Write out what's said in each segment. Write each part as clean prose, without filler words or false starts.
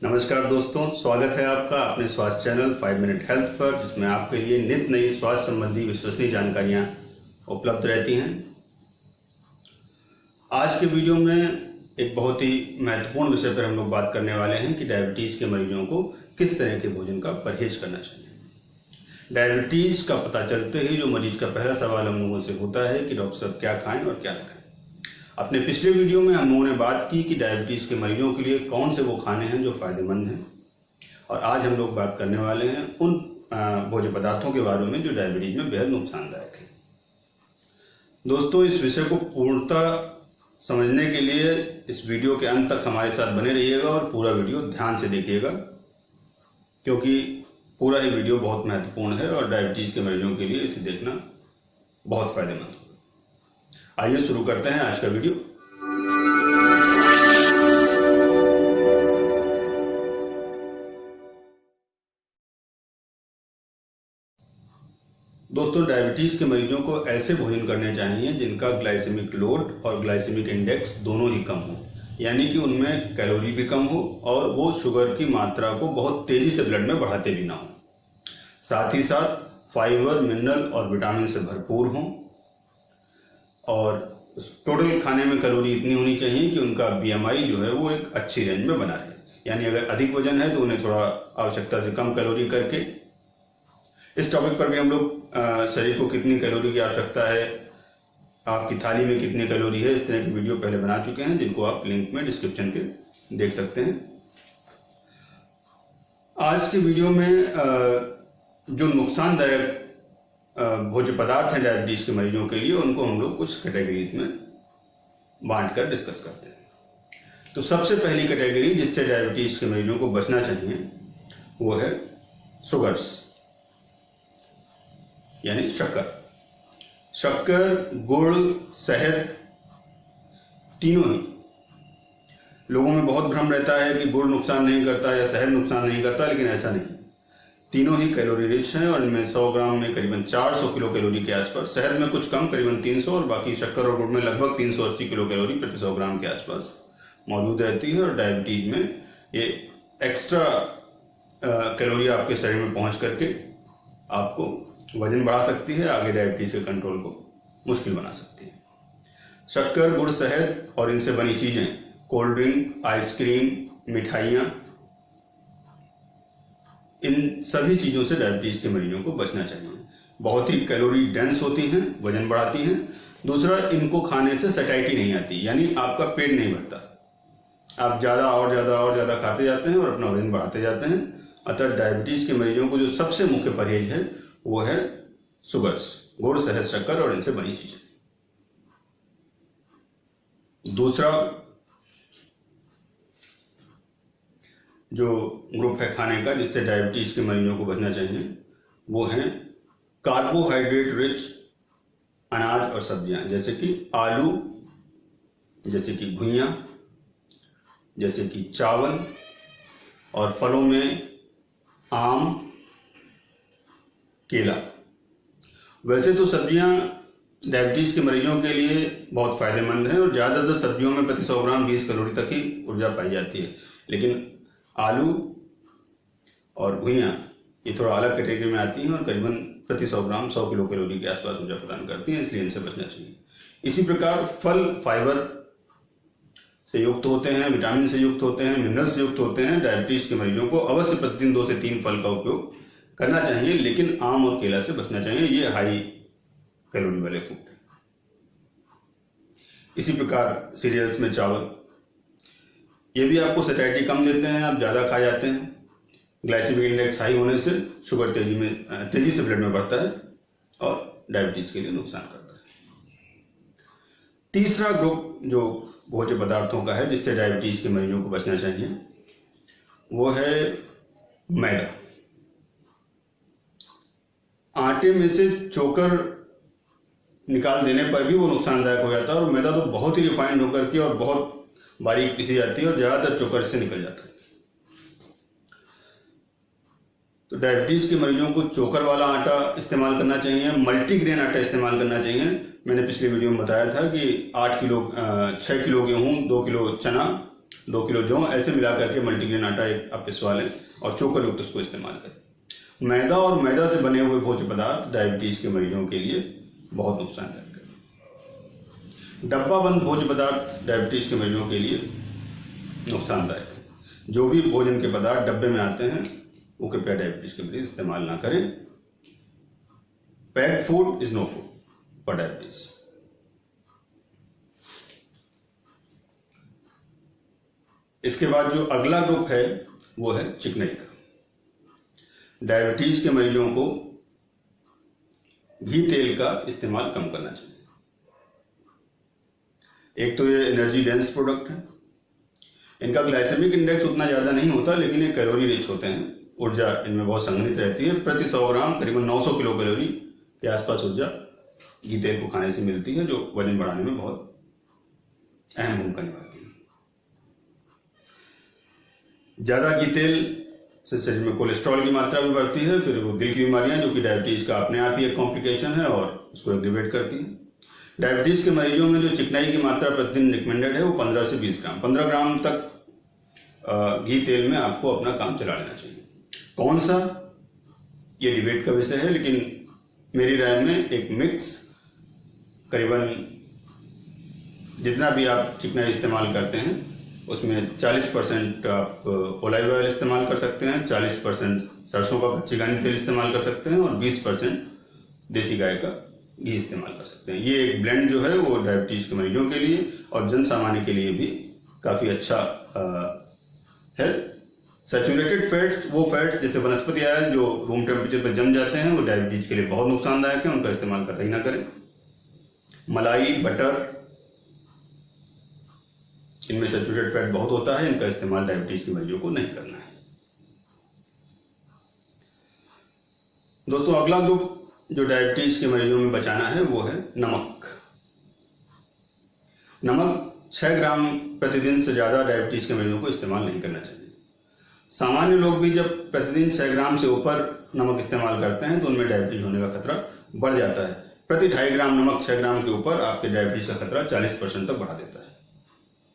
नमस्कार दोस्तों, स्वागत है आपका अपने स्वास्थ्य चैनल 5 मिनट हेल्थ पर, जिसमें आपके लिए नित नई स्वास्थ्य संबंधी विश्वसनीय जानकारियां उपलब्ध रहती हैं। आज के वीडियो में एक बहुत ही महत्वपूर्ण विषय पर हम लोग बात करने वाले हैं कि डायबिटीज़ के मरीजों को किस तरह के भोजन का परहेज करना चाहिए। डायबिटीज़ का पता चलते ही जो मरीज का पहला सवाल हम लोगों से होता है कि डॉक्टर साहब क्या खाएं और क्या ना खाएं। अपने पिछले वीडियो में हम लोगों ने बात की कि डायबिटीज़ के मरीजों के लिए कौन से वो खाने हैं जो फ़ायदेमंद हैं, और आज हम लोग बात करने वाले हैं उन भोज्य पदार्थों के बारे में जो डायबिटीज़ में बेहद नुकसानदायक है। दोस्तों, इस विषय को पूर्णतः समझने के लिए इस वीडियो के अंत तक हमारे साथ बने रहिएगा और पूरा वीडियो ध्यान से देखिएगा, क्योंकि पूरा ही वीडियो बहुत महत्वपूर्ण है और डायबिटीज़ के मरीजों के लिए इसे देखना बहुत फ़ायदेमंद होगा। आइए शुरू करते हैं आज का वीडियो। दोस्तों, डायबिटीज़ के मरीजों को ऐसे भोजन करने चाहिए जिनका ग्लाइसेमिक लोड और ग्लाइसेमिक इंडेक्स दोनों ही कम हो, यानी कि उनमें कैलोरी भी कम हो और वो शुगर की मात्रा को बहुत तेज़ी से ब्लड में बढ़ाते भी ना हो। साथ ही साथ फाइबर, मिनरल और विटामिन से भरपूर हों, और टोटल खाने में कैलोरी इतनी होनी चाहिए कि उनका BMI जो है वो एक अच्छी रेंज में बना रहे। यानी अगर अधिक वजन है तो उन्हें थोड़ा आवश्यकता से कम कैलोरी करके, इस टॉपिक पर भी हम लोग शरीर को कितनी कैलोरी की आवश्यकता है, आपकी थाली में कितनी कैलोरी है, इस तरह की वीडियो पहले बना चुके हैं, जिनको आप लिंक में डिस्क्रिप्शन के देख सकते हैं। आज की वीडियो में जो नुकसानदायक भोज्य पदार्थ हैं डायबिटीज़ के मरीजों के लिए, उनको हम लोग कुछ कैटेगरीज में बांट कर डिस्कस करते हैं। तो सबसे पहली कैटेगरी जिससे डायबिटीज़ के मरीजों को बचना चाहिए वो है शुगर्स, यानी शक्कर। शक्कर, गुड़, शहद, तीनों ही। लोगों में बहुत भ्रम रहता है कि गुड़ नुकसान नहीं करता या शहद नुकसान नहीं करता, लेकिन ऐसा नहीं। तीनों ही कैलोरी रिच हैं और इनमें 100 ग्राम में करीबन 400 किलो कैलोरी के आसपास, शहद में कुछ कम करीबन 300, और बाकी शक्कर और गुड़ में लगभग 380 किलो कैलोरी प्रति 100 ग्राम के आसपास मौजूद रहती है। और डायबिटीज में ये एक्स्ट्रा कैलोरी आपके शरीर में पहुंच करके आपको वजन बढ़ा सकती है, आगे डायबिटीज के कंट्रोल को मुश्किल बना सकती है। शक्कर, गुड़, शहद और इनसे बनी चीजें, कोल्ड ड्रिंक, आइसक्रीम, मिठाइयाँ, इन सभी चीज़ों से डायबिटीज़ के मरीजों को बचना चाहिए। बहुत ही कैलोरी डेंस होती हैं, वजन बढ़ाती हैं। दूसरा, इनको खाने से सैटिस्फैक्शन नहीं आती, यानी आपका पेट नहीं भरता, आप ज़्यादा और ज़्यादा और ज़्यादा खाते जाते हैं और अपना वजन बढ़ाते जाते हैं। अतः डायबिटीज़ के मरीजों को जो सबसे मुख्य परहेज है वो है शुगर्स, गुड़, शहद, शक्कर और इनसे बनी चीज़ें। दूसरा जो ग्रुप है खाने का जिससे डायबिटीज़ के मरीजों को बचना चाहिए वो है कार्बोहाइड्रेट रिच अनाज और सब्जियां, जैसे कि आलू, जैसे कि घुइयां, जैसे कि चावल, और फलों में आम, केला। वैसे तो सब्जियां डायबिटीज़ के मरीजों के लिए बहुत फ़ायदेमंद हैं और ज़्यादातर सब्जियों में प्रति 100 ग्राम 20 कैलोरी तक ही ऊर्जा पाई जाती है, लेकिन आलू और घुइयाँ ये थोड़ा अलग कैटेगरी में आती हैं और करीबन प्रति 100 ग्राम 100 किलो कैलोरी के आसपास ऊर्जा प्रदान करती हैं, इसलिए इनसे बचना चाहिए। इसी प्रकार फल फाइबर से युक्त होते हैं, विटामिन से युक्त होते हैं, मिनरल से युक्त होते हैं। डायबिटीज़ के मरीजों को अवश्य प्रतिदिन 2 से 3 फल का उपयोग करना चाहिए, लेकिन आम और केला से बचना चाहिए, ये हाई कैलोरी वाले फूड हैं। इसी प्रकार सीरियल्स में चावल, ये भी आपको सैटिस्फैक्शन कम देते हैं, आप ज़्यादा खा जाते हैं। ग्लाइसेमिक इंडेक्स हाई होने से शुगर तेजी से ब्लड में बढ़ता है और डायबिटीज़ के लिए नुकसान करता है। तीसरा ग्रुप जो भोज्य पदार्थों का है जिससे डायबिटीज़ के मरीजों को बचना चाहिए वो है मैदा। आटे में से चोकर निकाल देने पर भी वो नुकसानदायक हो जाता है, और मैदा तो बहुत ही रिफाइंड होकर के और बहुत बारीक पीसी जाती है और ज़्यादातर चोकर से निकल जाता है। तो डायबिटीज़ के मरीजों को चोकर वाला आटा इस्तेमाल करना चाहिए, मल्टीग्रेन आटा इस्तेमाल करना चाहिए। मैंने पिछले वीडियो में बताया था कि 6 किलो गेहूँ, 2 किलो चना 2 किलो जौ, ऐसे मिला करके मल्टीग्रेन आटा एक आप पिसवा लें और चोकर युक्त उसको इस्तेमाल करें। मैदा और मैदा से बने हुए भोज्य पदार्थ डायबिटीज के मरीजों के लिए बहुत नुकसानदायक है। डब्बा बंद भोज्य पदार्थ डायबिटीज के मरीजों के लिए नुकसानदायक है। जो भी भोजन के पदार्थ डब्बे में आते हैं वो कृपया डायबिटीज के मरीज इस्तेमाल ना करें। Packed food is no food for diabetes. इसके बाद जो अगला ग्रुप है वो है चिकनाई का। डायबिटीज के मरीजों को घी तेल का इस्तेमाल कम करना चाहिए। एक तो ये एनर्जी डेंस प्रोडक्ट है, इनका ग्लाइसेमिक इंडेक्स उतना ज्यादा नहीं होता, लेकिन ये कैलोरी रिच होते हैं। ऊर्जा इनमें बहुत संग्रहित रहती है। प्रति 100 ग्राम करीबन 900 किलो कैलोरी के आसपास ऊर्जा घी तेल को खाने से मिलती है, जो वजन बढ़ाने में बहुत अहम भूमिका निभाती है। ज्यादा घी तेल से शरीर में कोलेस्ट्रॉल की मात्रा भी बढ़ती है, फिर वो दिल की बीमारियां, जो कि डायबिटीज का अपने आप ही एक कॉम्प्लिकेशन है और उसको एग्रीवेट करती है। डायबिटीज के मरीजों में जो चिकनाई की मात्रा प्रतिदिन रिकमेंडेड है वो 15 से 20 ग्राम, 15 ग्राम तक घी तेल में आपको अपना काम चला लेना चाहिए। कौन सा, ये डिबेट का विषय है, लेकिन मेरी राय में एक मिक्स, करीबन जितना भी आप चिकनाई इस्तेमाल करते हैं उसमें 40% आप ओलिव ऑयल इस्तेमाल कर सकते हैं, 40% सरसों का कच्ची घानी तेल इस्तेमाल कर सकते हैं और 20% देसी गाय का घी इस्तेमाल कर सकते हैं। ये एक ब्लेंड जो है वो डायबिटीज के मरीजों के लिए और जन सामान्य के लिए भी काफी अच्छा है। सैचुरेटेड फैट्स, वो फैट्स जैसे वनस्पति ऑयल जो रूम टेम्परेचर पर जम जाते हैं, वो डायबिटीज के लिए बहुत नुकसानदायक है, उनका इस्तेमाल कतई ना करें। मलाई, बटर, इनमें सैचुरेटेड फैट बहुत होता है, इनका इस्तेमाल डायबिटीज के मरीजों को नहीं करना है। दोस्तों, अगला ग्रुप जो डायबिटीज के मरीजों में बचाना है वो है नमक। नमक 6 ग्राम प्रतिदिन से ज्यादा डायबिटीज के मरीजों को इस्तेमाल नहीं करना चाहिए। सामान्य लोग भी जब प्रतिदिन 6 ग्राम से ऊपर नमक इस्तेमाल करते हैं तो उनमें डायबिटीज होने का खतरा बढ़ जाता है। प्रति 2.5 ग्राम नमक 6 ग्राम के ऊपर आपके डायबिटीज का खतरा 40% तक बढ़ा देता है।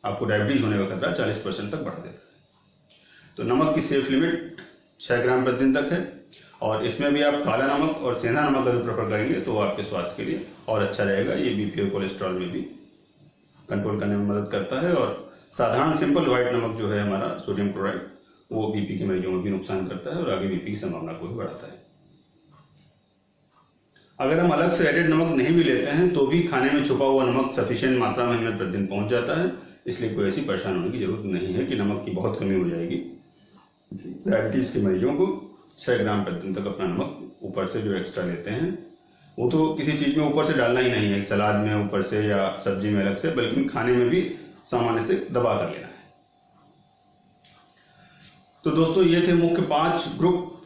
आपको डायबिटीज होने का खतरा 40% तक बढ़ा देता है। तो नमक की सेफ लिमिट 6 ग्राम प्रतिदिन तक है, और इसमें भी आप काला नमक और सेंधा नमक अगर प्रेफर करेंगे तो आपके स्वास्थ्य के लिए और अच्छा रहेगा। ये बीपी और कोलेस्ट्रॉल में भी कंट्रोल करने में मदद करता है। और साधारण सिंपल व्हाइट नमक जो है हमारा सोडियम क्लोराइड, वो बीपी के मरीजों में भी नुकसान करता है और आगे बीपी की संभावना को भी बढ़ाता है। अगर हम अलग से एडेड नमक नहीं भी लेते हैं तो भी खाने में छुपा हुआ नमक सफिशिएंट मात्रा में हमें प्रतिदिन पहुंच जाता है, इसलिए कोई ऐसी परेशान होने की जरूरत नहीं है कि नमक की बहुत कमी हो जाएगी। डायबिटीज के मरीजों को 6 ग्राम प्रतिदिन तक अपना नमक ऊपर से जो एक्स्ट्रा लेते हैं, वो तो किसी चीज में ऊपर से डालना ही नहीं है, सलाद में ऊपर से या सब्जी में अलग से, बल्कि खाने में भी सामान्य से दबा कर लेना है। तो दोस्तों, ये थे मुख्य 5 ग्रुप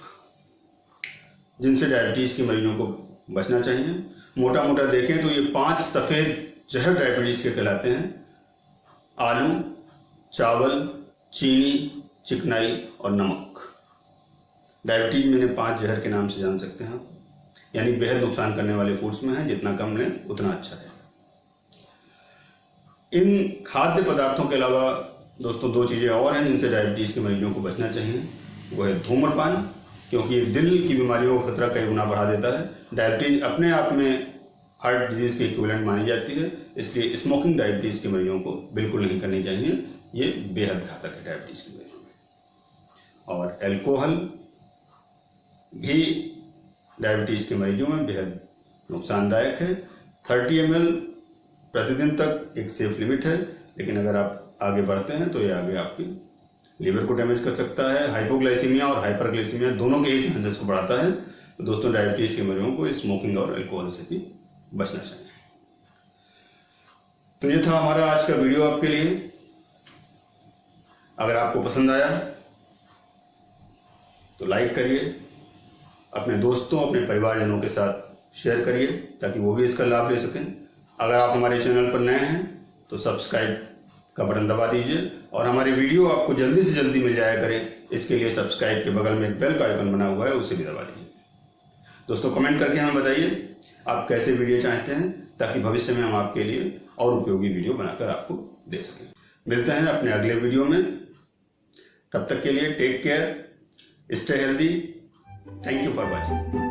जिनसे डायबिटीज के मरीजों को बचना चाहिए। मोटा मोटा देखें तो ये 5 सफेद जहर डायबिटीज के कहलाते हैं: आलू, चावल, चीनी, चिकनाई और नमक। डायबिटीज में इन्हें 5 जहर के नाम से जान सकते हैं आप, यानी बेहद नुकसान करने वाले फूड्स में है, जितना कम लें उतना अच्छा है। इन खाद्य पदार्थों के अलावा दोस्तों 2 चीजें और हैं जिनसे डायबिटीज के मरीजों को बचना चाहिए। वो है धूम्रपान, क्योंकि ये दिल की बीमारियों का खतरा कई गुना बढ़ा देता है। डायबिटीज अपने आप में हार्ट डिजीज के इक्विवेलेंट मानी जाती है, इसलिए स्मोकिंग डायबिटीज के मरीजों को बिल्कुल नहीं करनी चाहिए। ये बेहद घातक है डायबिटीज के मरीजों में। और एल्कोहल भी डायबिटीज के मरीजों में बेहद नुकसानदायक है। 30 ml प्रतिदिन तक एक सेफ लिमिट है, लेकिन अगर आप आगे बढ़ते हैं तो ये आगे आपकी लीवर को डैमेज कर सकता है। हाइपोग्लाइसीमिया और हाइपरग्लाइसीमिया दोनों के ही चांसेस को बढ़ाता है। तो दोस्तों, डायबिटीज के मरीजों को स्मोकिंग और अल्कोहल से भी बचना चाहिए। तो ये था हमारा आज का वीडियो आपके लिए। अगर आपको पसंद आया तो लाइक करिए, अपने दोस्तों, अपने परिवारजनों के साथ शेयर करिए ताकि वो भी इसका लाभ ले सकें। अगर आप हमारे चैनल पर नए हैं तो सब्सक्राइब का बटन दबा दीजिए और हमारी वीडियो आपको जल्दी से जल्दी मिल जाया करें, इसके लिए सब्सक्राइब के बगल में एक बेल का आइकन बना हुआ है, उसे भी दबा दीजिए। दोस्तों, कमेंट करके हमें बताइए आप कैसे वीडियो चाहते हैं, ताकि भविष्य में हम आपके लिए और उपयोगी वीडियो बनाकर आपको दे सकें। मिलते हैं अपने अगले वीडियो में। तब तक के लिए take care, stay healthy. Thank you for watching.